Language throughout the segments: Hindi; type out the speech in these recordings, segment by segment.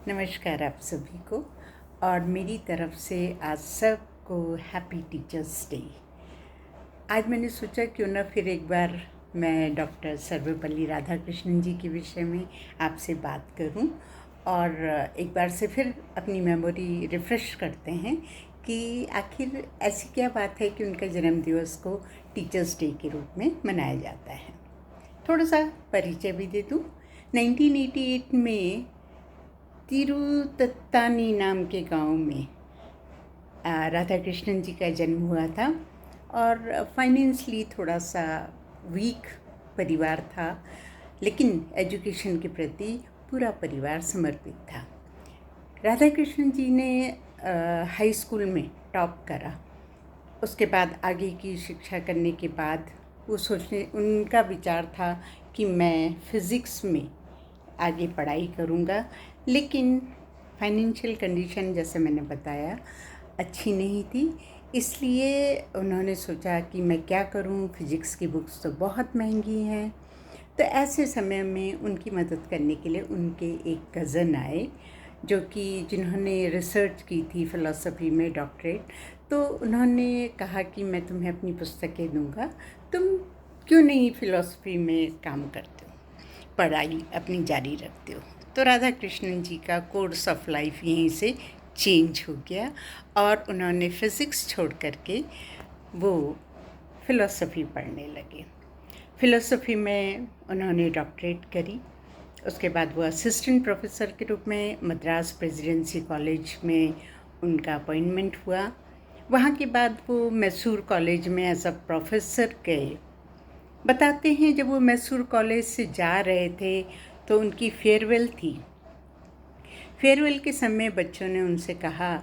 नमस्कार आप सभी को और मेरी तरफ से आज सबको हैप्पी टीचर्स डे। आज मैंने सोचा क्यों ना फिर एक बार मैं डॉक्टर सर्वपल्ली राधाकृष्णन जी के विषय में आपसे बात करूं और एक बार से फिर अपनी मेमोरी रिफ़्रेश करते हैं कि आखिर ऐसी क्या बात है कि उनका जन्मदिवस को टीचर्स डे के रूप में मनाया जाता है। थोड़ा सा परिचय भी दे दूँ। 1988 में तिरुतत्तानी नाम के गांव में राधाकृष्णन जी का जन्म हुआ था और फाइनेंशली थोड़ा सा वीक परिवार था, लेकिन एजुकेशन के प्रति पूरा परिवार समर्पित था। राधाकृष्णन जी ने हाई स्कूल में टॉप करा। उसके बाद आगे की शिक्षा करने के बाद उनका विचार था कि मैं फ़िज़िक्स में आगे पढ़ाई करूँगा, लेकिन फाइनेंशियल कंडीशन जैसे मैंने बताया अच्छी नहीं थी, इसलिए उन्होंने सोचा कि मैं क्या करूँ, फ़िज़िक्स की बुक्स तो बहुत महंगी हैं। तो ऐसे समय में उनकी मदद करने के लिए उनके एक कज़न आए जिन्होंने रिसर्च की थी फ़िलॉसफ़ी में डॉक्टरेट। तो उन्होंने कहा कि मैं तुम्हें अपनी पुस्तकें दूँगा, तुम क्यों नहीं फ़िलॉसफ़ी में काम करते हो, पढ़ाई अपनी जारी रखते हो। तो राधाकृष्णन जी का कोर्स ऑफ लाइफ यहीं से चेंज हो गया और उन्होंने फ़िज़िक्स छोड़ करके वो फ़िलॉसफ़ी पढ़ने लगे। फ़िलॉसफ़ी में उन्होंने डॉक्टरेट करी। उसके बाद वो असिस्टेंट प्रोफेसर के रूप में मद्रास प्रेसिडेंसी कॉलेज में उनका अपॉइंटमेंट हुआ। वहाँ के बाद वो मैसूर कॉलेज में एज अ प्रोफेसर गए। बताते हैं जब वो मैसूर कॉलेज से जा रहे थे तो उनकी फेयरवेल थी। फेयरवेल के समय बच्चों ने उनसे कहा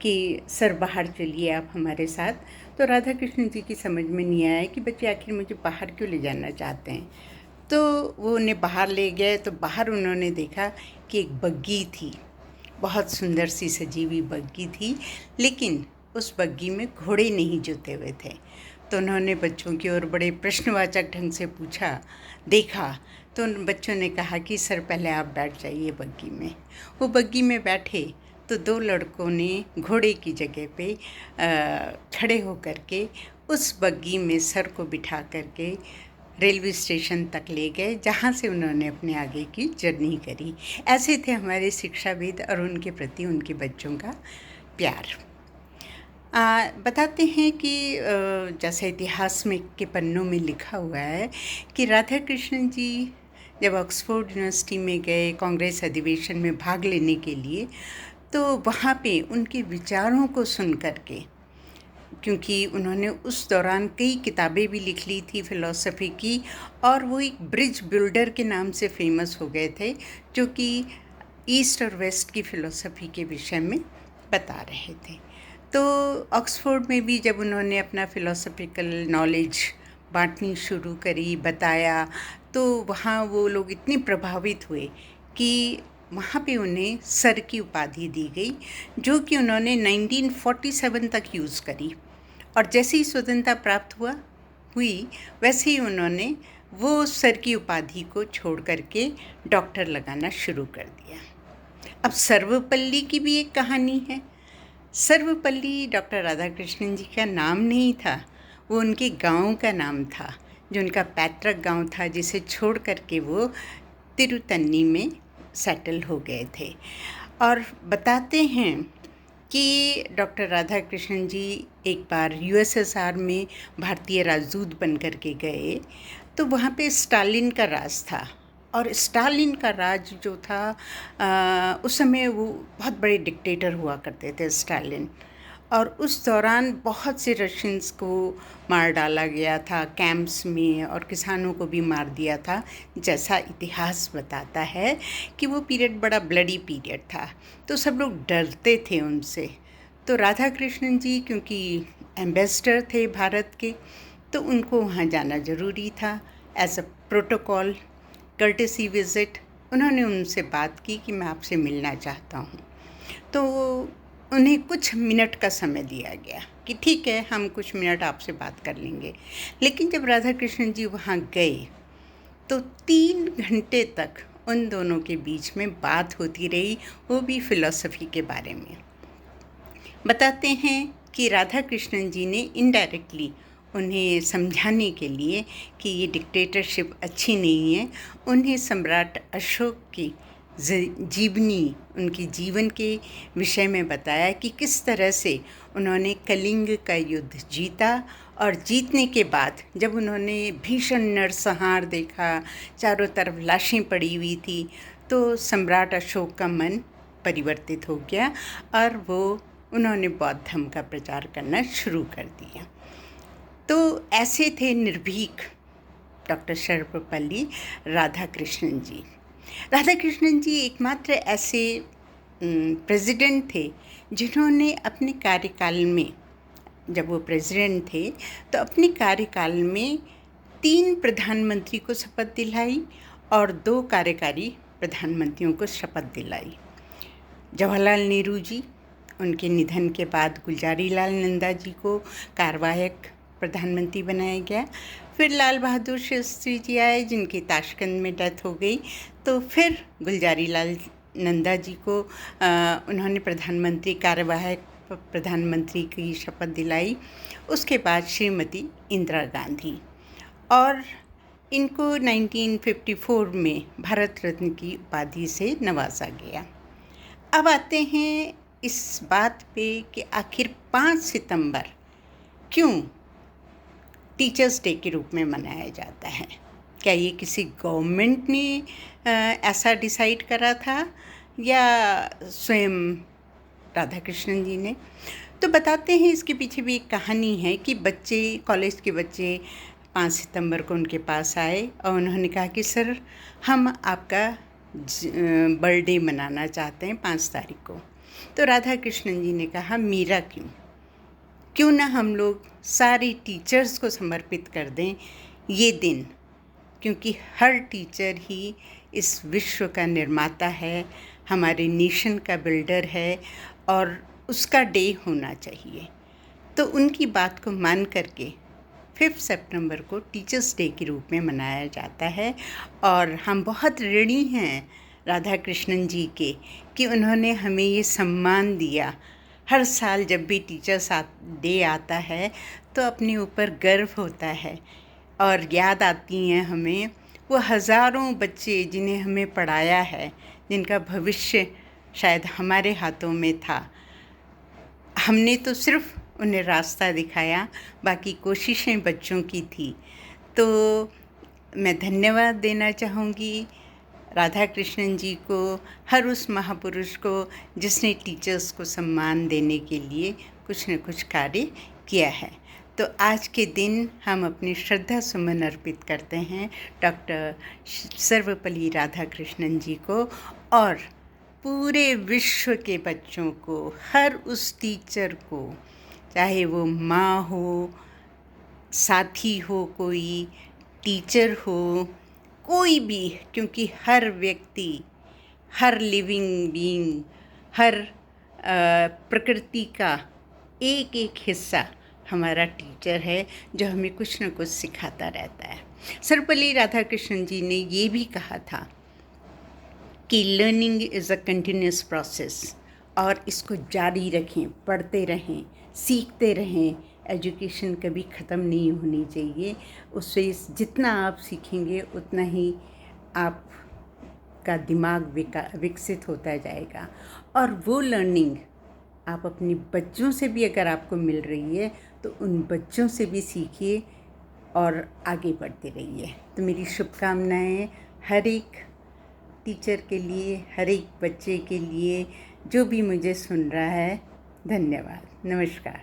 कि सर बाहर चलिए आप हमारे साथ। तो राधाकृष्णन जी की समझ में नहीं आया कि बच्चे आखिर मुझे बाहर क्यों ले जाना चाहते हैं। तो वो उन्हें बाहर ले गए। तो बाहर उन्होंने देखा कि एक बग्गी थी, बहुत सुंदर सी सजी हुई बग्गी थी, लेकिन उस बग्गी में घोड़े नहीं जुते हुए थे। तो उन्होंने बच्चों की ओर बड़े प्रश्नवाचक ढंग से देखा। तो उन बच्चों ने कहा कि सर पहले आप बैठ जाइए बग्गी में। वो बग्गी में बैठे तो दो लड़कों ने घोड़े की जगह पे खड़े होकर के उस बग्गी में सर को बिठा करके रेलवे स्टेशन तक ले गए, जहाँ से उन्होंने अपने आगे की जर्नी करी। ऐसे थे हमारे शिक्षाविद और उनके प्रति उनके बच्चों का प्यार। बताते हैं कि जैसे इतिहास में के पन्नों में लिखा हुआ है कि राधाकृष्णन जी जब ऑक्सफोर्ड यूनिवर्सिटी में गए कांग्रेस अधिवेशन में भाग लेने के लिए, तो वहाँ पे उनके विचारों को सुन करके, क्योंकि उन्होंने उस दौरान कई किताबें भी लिख ली थी फ़िलॉसफ़ी की, और वो एक ब्रिज बिल्डर के नाम से फेमस हो गए थे, जो कि ईस्ट और वेस्ट की फ़िलॉसफ़ी के विषय में बता रहे थे। तो ऑक्सफोर्ड में भी जब उन्होंने अपना फ़िलॉसफ़िकल नॉलेज बांटनी शुरू करी, बताया, तो वहाँ वो लोग इतने प्रभावित हुए कि वहाँ पे उन्हें सर की उपाधि दी गई, जो कि उन्होंने 1947 तक यूज़ करी। और जैसे ही स्वतंत्रता प्राप्त हुई वैसे ही उन्होंने वो सर की उपाधि को छोड़ करके डॉक्टर लगाना शुरू कर दिया। अब सर्वपल्ली की भी एक कहानी है। सर्वपल्ली डॉक्टर राधाकृष्णन जी का नाम नहीं था, वो उनके गांव का नाम था, जो उनका पैतृक गांव था, जिसे छोड़ करके वो तिरुतन्नी में सेटल हो गए थे। और बताते हैं कि डॉक्टर राधाकृष्णन जी एक बार यूएसएसआर में भारतीय राजदूत बन कर के गए, तो वहाँ पे स्टालिन का राज था। और स्टालिन का राज जो था उस समय वो बहुत बड़े डिक्टेटर हुआ करते थे स्टालिन, और उस दौरान बहुत से रशियंस को मार डाला गया था कैंप्स में, और किसानों को भी मार दिया था। जैसा इतिहास बताता है कि वो पीरियड बड़ा ब्लडी पीरियड था, तो सब लोग डरते थे उनसे। तो राधाकृष्णन जी क्योंकि एम्बेसडर थे भारत के, तो उनको वहाँ जाना ज़रूरी था as a protocol courtesy visit. उन्होंने उनसे बात की कि मैं आपसे मिलना चाहता हूँ। तो उन्हें कुछ मिनट का समय दिया गया कि ठीक है, हम कुछ मिनट आपसे बात कर लेंगे। लेकिन जब राधाकृष्णन जी वहाँ गए तो 3 घंटे तक उन दोनों के बीच में बात होती रही, वो भी फ़िलॉसफ़ी के बारे में। बताते हैं कि राधा कृष्णन जी ने इनडायरेक्टली उन्हें समझाने के लिए कि ये डिक्टेटरशिप अच्छी नहीं है, उन्हें सम्राट अशोक की जीवनी, उनकी जीवन के विषय में बताया कि किस तरह से उन्होंने कलिंग का युद्ध जीता, और जीतने के बाद जब उन्होंने भीषण नरसंहार देखा, चारों तरफ लाशें पड़ी हुई थी, तो सम्राट अशोक का मन परिवर्तित हो गया और उन्होंने बौद्ध धर्म का प्रचार करना शुरू कर दिया। तो ऐसे थे निर्भीक डॉक्टर सर्वपल्ली राधाकृष्णन जी। राधाकृष्णन जी एकमात्र ऐसे प्रेसिडेंट थे जिन्होंने अपने कार्यकाल में, जब वो प्रेसिडेंट थे तो अपने कार्यकाल में 3 प्रधानमंत्री को शपथ दिलाई और 2 कार्यकारी प्रधानमंत्रियों को शपथ दिलाई। जवाहरलाल नेहरू जी, उनके निधन के बाद गुलजारीलाल नंदा जी को कार्यवाहक प्रधानमंत्री बनाया गया। फिर लाल बहादुर शास्त्री जी आए, जिनकी ताशकंद में डेथ हो गई, तो फिर गुलजारीलाल नंदा जी को उन्होंने कार्यवाहक प्रधानमंत्री की शपथ दिलाई। उसके बाद श्रीमती इंदिरा गांधी, और इनको 1954 में भारत रत्न की उपाधि से नवाजा गया। अब आते हैं इस बात पे कि आखिर 5 सितंबर क्यों टीचर्स डे के रूप में मनाया जाता है। क्या ये किसी गवर्नमेंट ने ऐसा डिसाइड करा था या स्वयं राधाकृष्णन जी ने? तो बताते हैं इसके पीछे भी एक कहानी है कि कॉलेज के बच्चे 5 सितंबर को उनके पास आए और उन्होंने कहा कि सर, हम आपका बर्थडे मनाना चाहते हैं 5 तारीख को। तो राधाकृष्णन जी ने कहा, मेरा क्यों ना हम लोग सारे टीचर्स को समर्पित कर दें ये दिन, क्योंकि हर टीचर ही इस विश्व का निर्माता है, हमारे नेशन का बिल्डर है, और उसका डे होना चाहिए। तो उनकी बात को मान करके 5 सितंबर को टीचर्स डे के रूप में मनाया जाता है। और हम बहुत ऋणी हैं राधाकृष्णन जी के कि उन्होंने हमें ये सम्मान दिया। हर साल जब भी टीचर्स डे आता है तो अपने ऊपर गर्व होता है और याद आती हैं हमें वो हज़ारों बच्चे जिन्हें हमें पढ़ाया है, जिनका भविष्य शायद हमारे हाथों में था। हमने तो सिर्फ उन्हें रास्ता दिखाया, बाकी कोशिशें बच्चों की थी। तो मैं धन्यवाद देना चाहूँगी राधाकृष्णन जी को, हर उस महापुरुष को जिसने टीचर्स को सम्मान देने के लिए कुछ न कुछ कार्य किया है। तो आज के दिन हम अपनी श्रद्धा सुमन अर्पित करते हैं डॉक्टर सर्वपल्ली राधाकृष्णन जी को और पूरे विश्व के बच्चों को, हर उस टीचर को, चाहे वो माँ हो, साथी हो, कोई टीचर हो, कोई भी, क्योंकि हर व्यक्ति, हर लिविंग बीइंग, हर प्रकृति का एक एक हिस्सा हमारा टीचर है जो हमें कुछ न कुछ सिखाता रहता है। सर्वपल्ली राधाकृष्णन जी ने ये भी कहा था कि learning is a continuous process, और इसको जारी रखें, पढ़ते रहें, सीखते रहें। एजुकेशन कभी ख़त्म नहीं होनी चाहिए। उससे जितना आप सीखेंगे उतना ही आपका दिमाग विकसित होता जाएगा। और वो लर्निंग आप अपने बच्चों से भी अगर आपको मिल रही है तो उन बच्चों से भी सीखिए और आगे बढ़ते रहिए। तो मेरी शुभकामनाएं हर एक टीचर के लिए, हर एक बच्चे के लिए जो भी मुझे सुन रहा है। धन्यवाद, नमस्कार।